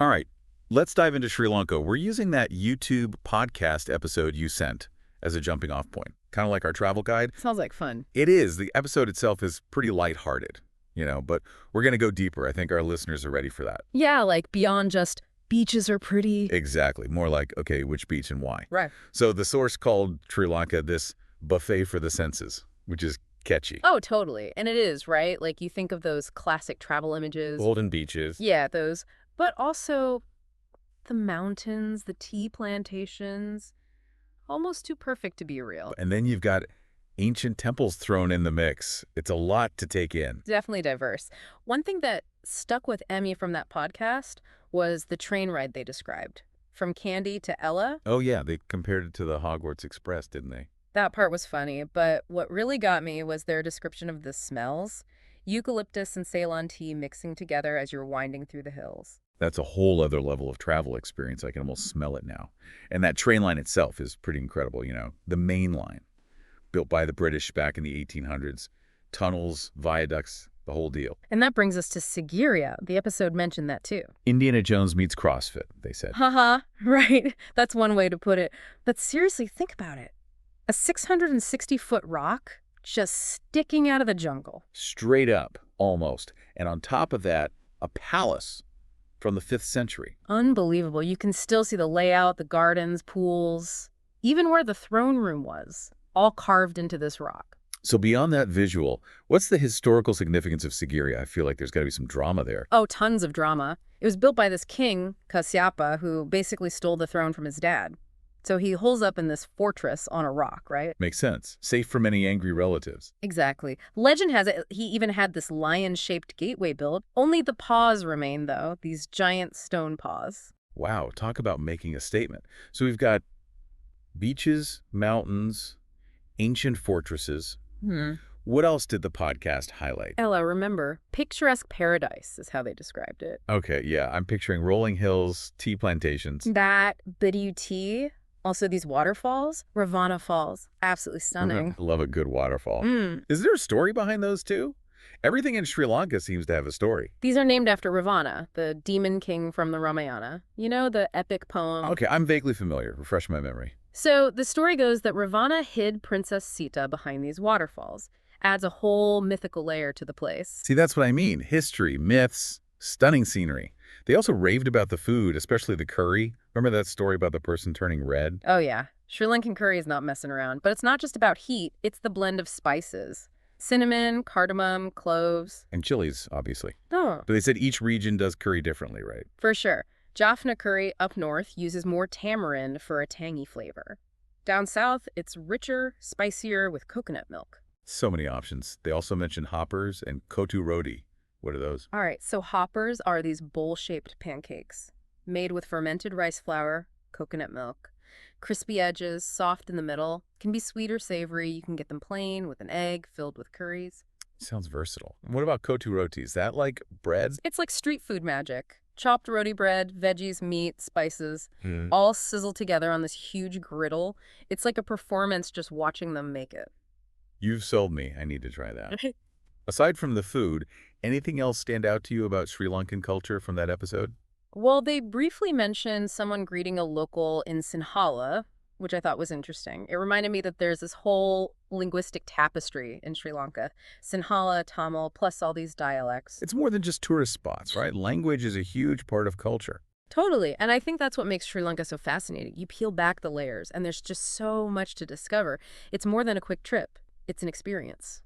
All right, let's dive into Sri Lanka. We're using that YouTube podcast episode you sent as a jumping off point, kind of like our travel guide. Sounds like fun. It is. The episode itself is pretty lighthearted, but we're going to go deeper. I think our listeners are ready for that. Yeah, like beyond just beaches are pretty. Exactly. More like, okay, which beach and why? Right. So the source called Sri Lanka this buffet for the senses, which is catchy. Oh, totally. And it is, right? Like you think of those classic travel images. Golden beaches. Yeah, those. But also the mountains, the tea plantations, almost too perfect to be real. And then you've got ancient temples thrown in the mix. It's a lot to take in. Definitely diverse. One thing that stuck with Emmy from that podcast was the train ride they described. From Kandy to Ella. Oh, yeah. They compared it to the Hogwarts Express, didn't they? That part was funny, but what really got me was their description of the smells. Eucalyptus and Ceylon tea mixing together as you're winding through the hills. That's a whole other level of travel experience. I can almost smell it now. And that train line itself is pretty incredible, The main line, built by the British back in the 1800s. Tunnels, viaducts, the whole deal. And that brings us to Sigiriya. The episode mentioned that too. Indiana Jones meets CrossFit, they said. Haha, right. That's one way to put it. But seriously, think about it. A 660-foot rock just sticking out of the jungle. Straight up, almost. And on top of that, a palace from the 5th century. Unbelievable. You can still see the layout, the gardens, pools, even where the throne room was, all carved into this rock. So beyond that visual, what's the historical significance of Sigiriya? I feel like there's got to be some drama there. Oh, tons of drama. It was built by this king, Kasyapa, who basically stole the throne from his dad. So he holes up in this fortress on a rock, right? Makes sense. Safe from any angry relatives. Exactly. Legend has it he even had this lion-shaped gateway built. Only the paws remain, though, these giant stone paws. Wow, talk about making a statement. So we've got beaches, mountains, ancient fortresses. What else did the podcast highlight? Ella, remember, picturesque paradise is how they described it. Okay, yeah, I'm picturing rolling hills, tea plantations. That Bidyu tea. Also, these waterfalls, Ravana Falls, absolutely stunning. I love a good waterfall. Is there a story behind those too? Everything in Sri Lanka seems to have a story. These are named after Ravana, the demon king from the Ramayana. You know, the epic poem. Okay, I'm vaguely familiar. Refresh my memory. So the story goes that Ravana hid Princess Sita behind these waterfalls. Adds a whole mythical layer to the place. See, that's what I mean. History, myths, stunning scenery. They also raved about the food, especially the curry. Remember that story about the person turning red? Oh, yeah. Sri Lankan curry is not messing around. But it's not just about heat. It's the blend of spices. Cinnamon, cardamom, cloves. And chilies, obviously. Oh. But they said each region does curry differently, right? For sure. Jaffna curry up north uses more tamarind for a tangy flavor. Down south, it's richer, spicier with coconut milk. So many options. They also mentioned hoppers and kottu roti. What are those? All right, so hoppers are these bowl-shaped pancakes made with fermented rice flour, coconut milk. Crispy edges, soft in the middle. Can be sweet or savory. You can get them plain with an egg filled with curries. Sounds versatile. And what about kottu roti? Is that like bread? It's like street food magic. Chopped roti bread, veggies, meat, spices, all sizzle together on this huge griddle. It's like a performance just watching them make it. You've sold me. I need to try that. Aside from the food, anything else stand out to you about Sri Lankan culture from that episode? Well, they briefly mentioned someone greeting a local in Sinhala, which I thought was interesting. It reminded me that there's this whole linguistic tapestry in Sri Lanka. Sinhala, Tamil, plus all these dialects. It's more than just tourist spots, right? Language is a huge part of culture. Totally. And I think that's what makes Sri Lanka so fascinating. You peel back the layers, and there's just so much to discover. It's more than a quick trip. It's an experience.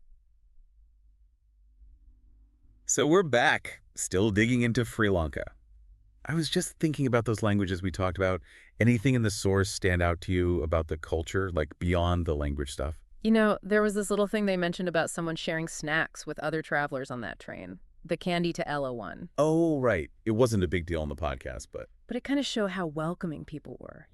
So we're back, still digging into Sri Lanka. I was just thinking about those languages we talked about. Anything in the source stand out to you about the culture, like beyond the language stuff? You know, there was this little thing they mentioned about someone sharing snacks with other travelers on that train. The Kandy to Ella one. Oh, right. It wasn't a big deal on the podcast, but it kind of showed how welcoming people were,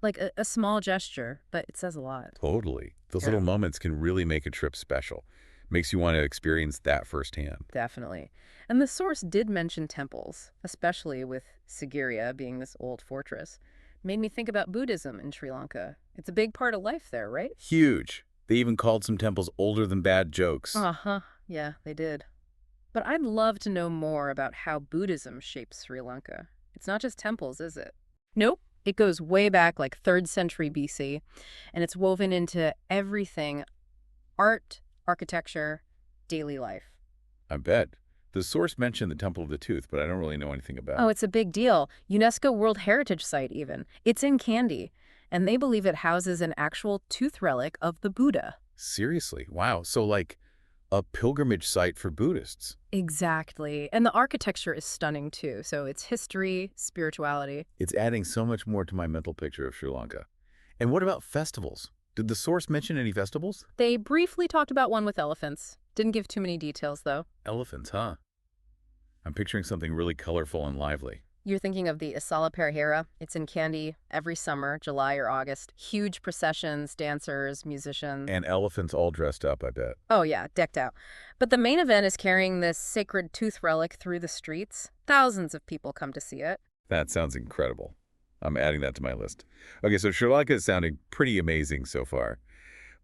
Like a small gesture, but it says a lot. Totally. Those little moments can really make a trip special. Makes you want to experience that firsthand. Definitely. And the source did mention temples, especially with Sigiriya being this old fortress. Made me think about Buddhism in Sri Lanka. It's a big part of life there, right? Huge. They even called some temples older than bad jokes. Uh-huh. Yeah, they did. But I'd love to know more about how Buddhism shapes Sri Lanka. It's not just temples, is it? Nope. It goes way back, like 3rd century BC, and it's woven into everything: art, architecture, daily life. I bet. The source mentioned the Temple of the Tooth, but I don't really know anything about Oh, it. it's a big deal. UNESCO World Heritage Site, even. It's in Kandy, and they believe it houses an actual tooth relic of the Buddha. Seriously? Wow. So like a pilgrimage site for Buddhists. Exactly. And the architecture is stunning, too. So it's history, spirituality. It's adding so much more to my mental picture of Sri Lanka. And what about festivals? Did the source mention any festivals? They briefly talked about one with elephants. Didn't give too many details, though. Elephants, huh? I'm picturing something really colorful and lively. You're thinking of the Isala Perihera. It's in Kandy every summer, July or August. Huge processions, dancers, musicians. And elephants all dressed up, I bet. Oh, yeah, decked out. But the main event is carrying this sacred tooth relic through the streets. Thousands of people come to see it. That sounds incredible. I'm adding that to my list. Okay, so Sri Lanka is sounding pretty amazing so far.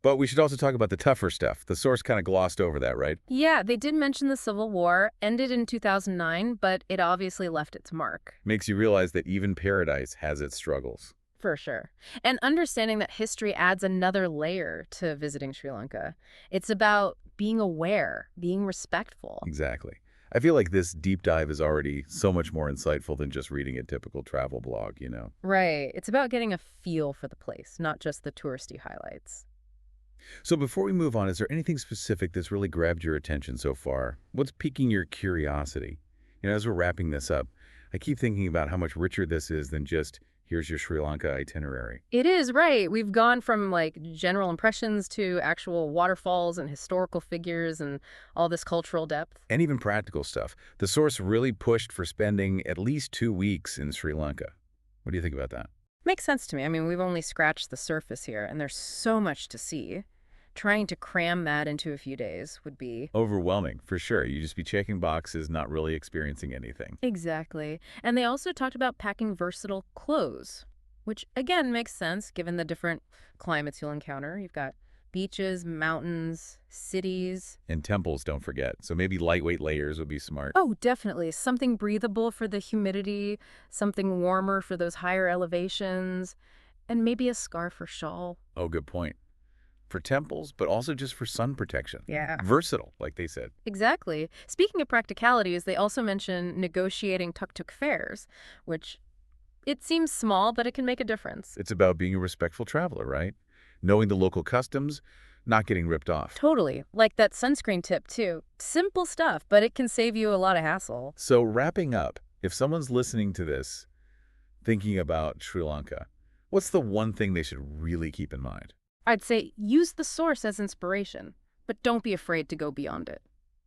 But we should also talk about the tougher stuff. The source kind of glossed over that, right? Yeah, they did mention the Civil War, ended in 2009, but it obviously left its mark. Makes you realize that even paradise has its struggles. For sure. And understanding that history adds another layer to visiting Sri Lanka. It's about being aware, being respectful. Exactly. I feel like this deep dive is already so much more insightful than just reading a typical travel blog, you know? Right. It's about getting a feel for the place, not just the touristy highlights. So before we move on, is there anything specific that's really grabbed your attention so far? What's piquing your curiosity? As we're wrapping this up, I keep thinking about how much richer this is than just, here's your Sri Lanka itinerary. It is, right. We've gone from like general impressions to actual waterfalls and historical figures and all this cultural depth. And even practical stuff. The source really pushed for spending at least 2 weeks in Sri Lanka. What do you think about that? Makes sense to me. I mean, we've only scratched the surface here, and there's so much to see. Trying to cram that into a few days would be... Overwhelming, for sure. You just be checking boxes, not really experiencing anything. Exactly. And they also talked about packing versatile clothes, which again makes sense given the different climates you'll encounter. You've got beaches, mountains, cities. And temples, don't forget. So maybe lightweight layers would be smart. Oh, definitely. Something breathable for the humidity, something warmer for those higher elevations, and maybe a scarf or shawl. Oh, good point. For temples, but also just for sun protection. Yeah. Versatile, like they said. Exactly. Speaking of practicalities, they also mention negotiating tuk-tuk fares, which it seems small, but it can make a difference. It's about being a respectful traveler, right? Knowing the local customs, not getting ripped off. Totally. Like that sunscreen tip, too. Simple stuff, but it can save you a lot of hassle. So wrapping up, if someone's listening to this, thinking about Sri Lanka, what's the one thing they should really keep in mind? I'd say use the source as inspiration, but don't be afraid to go beyond it.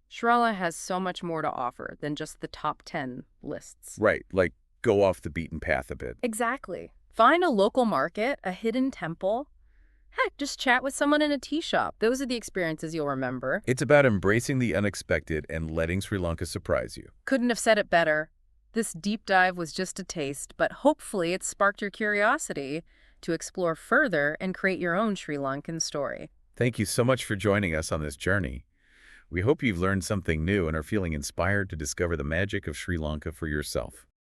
Sri Lanka has so much more to offer than just the top 10 lists. Right, like go off the beaten path a bit. Exactly. Find a local market, a hidden temple. Heck, just chat with someone in a tea shop. Those are the experiences you'll remember. It's about embracing the unexpected and letting Sri Lanka surprise you. Couldn't have said it better. This deep dive was just a taste, but hopefully it sparked your curiosity to explore further and create your own Sri Lankan story. Thank you so much for joining us on this journey. We hope you've learned something new and are feeling inspired to discover the magic of Sri Lanka for yourself.